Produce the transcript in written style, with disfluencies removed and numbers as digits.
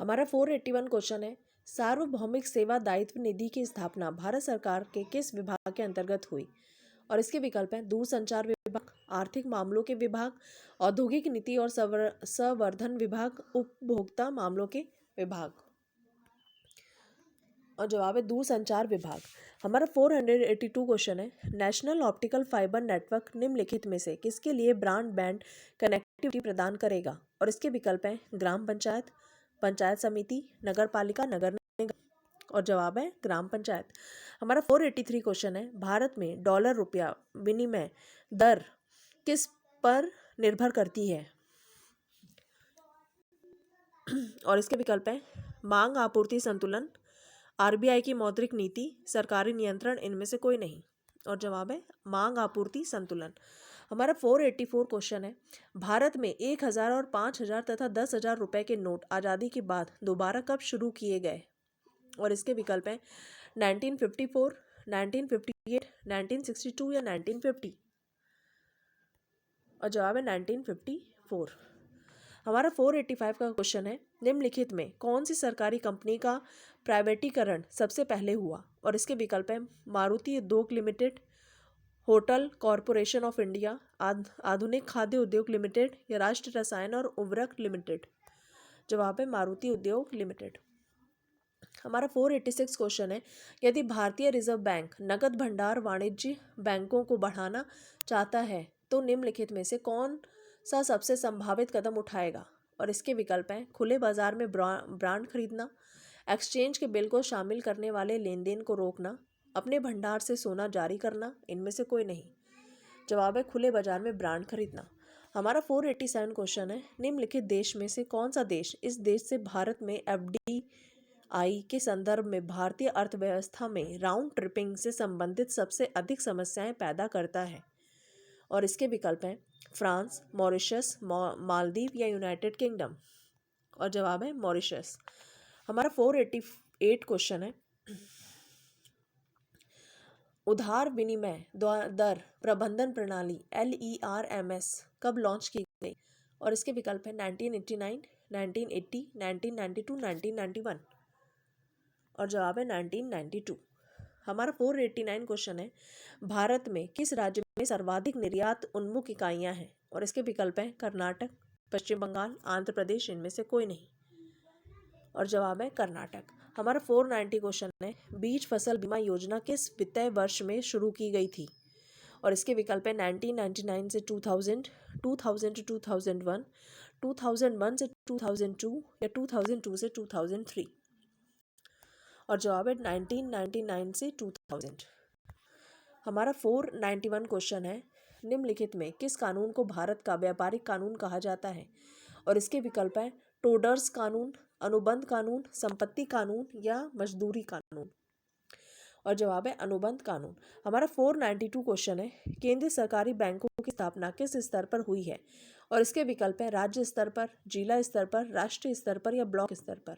हमारा 481 क्वेश्चन है, सार्वभौमिक सेवा दायित्व निधि की स्थापना भारत सरकार के किस विभाग के अंतर्गत हुई? और इसके विकल्प हैं दूरसंचार विभाग, आर्थिक मामलों के विभाग, औद्योगिक नीति और संवर्धन विभाग, उपभोक्ता मामलों के विभाग। और जवाब है दूरसंचार विभाग। हमारा 482 क्वेश्चन है, नेशनल ऑप्टिकल फाइबर नेटवर्क निम्नलिखित में से किसके लिए ब्रॉडबैंड कनेक्टिविटी प्रदान करेगा? और इसके विकल्प हैं ग्राम पंचायत, पंचायत समिति, नगर पालिका, नगर निगम। और जवाब है ग्राम पंचायत। हमारा 483 क्वेश्चन है, भारत में डॉलर रुपया विनिमय दर किस पर निर्भर करती है? और इसके विकल्प हैं मांग आपूर्ति संतुलन, आरबीआई की मौद्रिक नीति, सरकारी नियंत्रण, इनमें से कोई नहीं। और जवाब है मांग आपूर्ति संतुलन। हमारा 484 क्वेश्चन है, भारत में 1000 और 5000 तथा 10,000 रुपए के नोट आज़ादी के बाद दोबारा कब शुरू किए गए? और इसके विकल्प हैं 1954, 1958, 1962 या 1950। और जवाब है 1954। हमारा 485 का क्वेश्चन है, निम्नलिखित में कौन सी सरकारी कंपनी का प्राइवेटीकरण सबसे पहले हुआ? और इसके विकल्प हैं मारुति उद्योग limited, hotel corporation of India, आधुनिक खाद्य उद्योग लिमिटेड या राष्ट्रीय रसायन और उर्वरक लिमिटेड। जवाब है मारुति उद्योग लिमिटेड। हमारा 486 क्वेश्चन है, यदि भारतीय रिजर्व बैंक नकद भंडार वाणिज्य बैंकों को बढ़ाना चाहता है तो निम्नलिखित में से कौन सा सबसे संभावित कदम उठाएगा? और इसके विकल्प हैं खुले बाजार में ब्रांड खरीदना, एक्सचेंज के बिल को शामिल करने वाले लेन देन को रोकना, अपने भंडार से सोना जारी करना, इनमें से कोई नहीं। जवाब है खुले बाजार में ब्रांड खरीदना। हमारा 487 क्वेश्चन है, निम्नलिखित देश में से कौन सा देश इस देश से भारत में एफडीआई के संदर्भ में भारतीय अर्थव्यवस्था में राउंड ट्रिपिंग से संबंधित सबसे अधिक समस्याएं पैदा करता है? और इसके विकल्प हैं फ्रांस, मॉरिशस, मालदीव या यूनाइटेड किंगडम। और जवाब है मॉरिशस। हमारा 488 क्वेश्चन है, उधार विनिमय दर प्रबंधन प्रणाली LERMS कब लॉन्च की गई? और इसके विकल्प हैं 1989, 1980, 1992, 1991। और जवाब है 1992। हमारा 489 क्वेश्चन है, भारत में किस राज्य में सर्वाधिक निर्यात उन्मुख इकाइयां हैं? और इसके विकल्प हैं कर्नाटक, पश्चिम बंगाल, आंध्र प्रदेश, इनमें से कोई नहीं। और जवाब है कर्नाटक। हमारा 490 क्वेश्चन है, बीज फसल बीमा योजना किस वित्तीय वर्ष में शुरू की गई थी? और इसके विकल्प है 1999 से 2000, 2000 से 2001, 2001 से 2002 या 2002 से 2003। और जवाब है 1999 से 2000। हमारा 491 क्वेश्चन है, निम्नलिखित में किस कानून को भारत का व्यापारिक कानून कहा जाता है? और इसके विकल्प हैं टोडर्स कानून, अनुबंध कानून, संपत्ति कानून या मजदूरी कानून। और जवाब है अनुबंध कानून। हमारा 492 क्वेश्चन है, केंद्रीय सरकारी बैंकों की स्थापना किस स्तर पर हुई है? और इसके विकल्प हैं राज्य स्तर पर, जिला स्तर पर, राष्ट्रीय स्तर पर या ब्लॉक स्तर पर।